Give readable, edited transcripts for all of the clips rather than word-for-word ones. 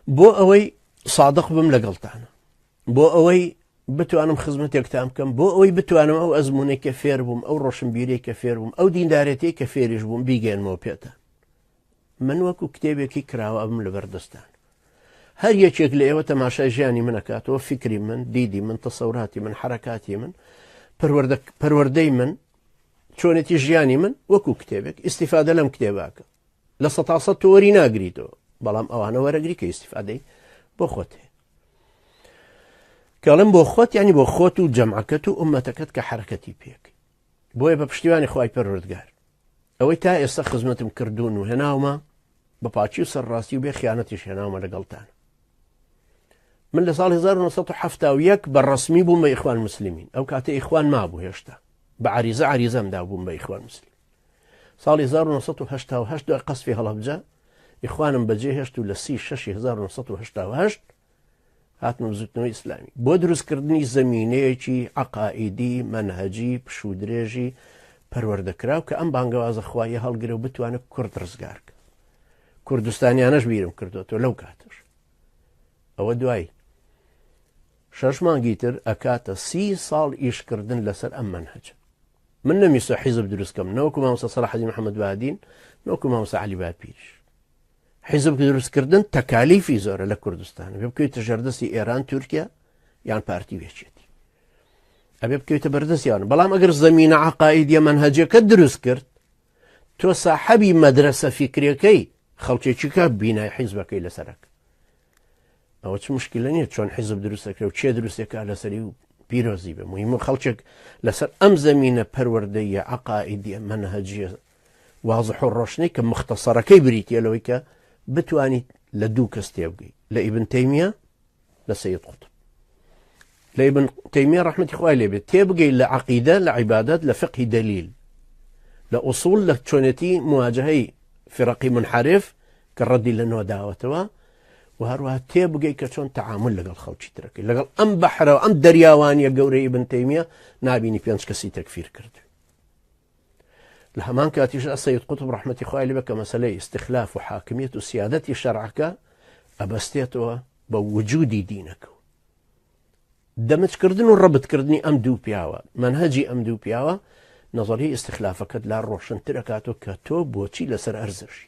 بۆ ئەوەی صادق بم لەگەڵتانە، بۆ ئەوەی بتوانم خزمەتێکتان بکەم، بۆ ئەوەی بتوانم ئەو ئەزمونەی کە فێر بووم، ئەو ڕۆشنبیرەی کە فێر بووم، ئەو دیندارەتی کە فێریش بووم بیگەێنمەوە پێتان. من وەکو کتێبێکی کراوە بم لەبەردەستان. هەر یەکێک لە ئێوە تەماشای ژیانی منەکاتەوە، فکری من، دیدی من، تەسەوراتی من، حرەکاتی من، پەروەردەی من، چۆنێتی ژیانی من وەکو کتێبێک ئیستیفادە لەم کتێباکە. لە ١٠٠ تۆوەری ناگریتەوە، بەڵام ئەوانە وەرەگری کە ئیستیفادەی بۆ خۆت هەیە. کەڵم بۆ خۆت یعنی بۆ خۆت و جەمعەکەت و ئومەتەکەت کە حرەکەتی پێک. بۆیە بە پشتیوانی خوای پەروەردگار ئەوەی تا ئێستا خزمەتم کردوون و هێناومە بە پاچی و سەرڕاستی و بێ خیانەتیش هێناومە لەگەڵتان. من لە ساڵی 1970 بە ڕەسمی بووم بە ئیخوان مسلمین. ئەو کاتە ئیخوان مابوو هێشتا، بە عریزەمدا بووم بە ئیخوان مسلمین. ساڵی 1970 دوای قەسفی هەڵەبجە ئیخوانم بەجێ هێشت و لە 36/1970 هاتنم زوتنەوەی ئیسلامی بۆ دروستکردنی زەمینەیەکی عەقائیدی، مەنهەجی، پشودرێژی پەروەردەکراو کە ئەم بانگەوازە خوایە هەڵگرێ و بتوانێت کورد ڕزگارکە. کوردستانیانەش بیرم کردوەوە لەو کاتش. ئەوە دوای 6 مانگی تر ئەکاتە 30 ساڵ ئیشکردن لەسەر ئەم مەنهەجە. من نەمیستە حیزب دروستکەم، نەوەکو مامۆستا سەلاح حەدی محەممەد بادین، نەوەکو مامۆستا عەلی بادپیریش. حیزب دروستکردن تەکالیفی زۆرە لە کوردستانە، بێ بکەویتە ژەردەستی ئێران، تورکیا یان پارتی وێچێتی، ئەبێ بکەویتە بەردەستیانە. بەڵام ئەگەر زەمینە عەقائیدیە مەنهەجەکە دروست کرد، تۆ ساحەبی مەدرسە فیکرەکەی خەڵکێکی کە بینای حیزبەکەی لەسەرەکە. ئەوە چ مشکلە نییە چۆن حیزب دروستەکە و چێ دروستێکە لەسەری و پیرۆزی بێ. مهمە خەڵکێک لەسەر ئەم زەمینە پەروەردەیە عەقائیدیە مەنهەجیە واضح و ڕۆشنەی کە مختصەرەکەی بریتە لەوەی کە بتوانیت لە دوو کەس تێبگەیت، لە ئیبن تەیمیە لە سەید قوتب. لە ئیبن تەیمیە ڕەحمەتی خوای لێ بێت تێبگەیت لە عەقیدە، لە عیبادەت، لە فقهی دەلیل، لە ئوسوڵ، لە چۆنێتی مواجهەی فرقی منحرف کە ڕەدی لە نۆ داوەتەوە، و هەروەها تێبگەیت کە چۆن تەعامل لەگەڵ خەڵکی ترەکەی. لەگەڵ ئەم بەحرەوە ئەم دەریاوانیە گەورەی ئیبن تەیمیە نابینی 5 کەسی تەکفیر کرد. لە هەمان کاتیش سەید قوتب ڕەحمەتی خوای لێ بێت کە مەسەلەی استخلاف و حاکمیت و سیادەتی شەرعەکە ئەبەستێتەوە بە وجودی دینەکە. دەمجکردن و ڕەبتکردنی ئەم دوو پیاوە، مەنهەجی ئەم دوو پیاوە نەزەریەی استخلافەکەت لا ڕۆشنتر ئەکاتەوە کە تۆ بۆچی لەسەر ئەرزشی.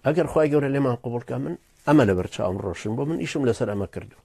ئەگەر خوای گەورە لێمان قبوڵ کە من ئەمە لەبەر چاوم ڕۆشن بۆ من ئیشم لەسەر ئەمە کردو.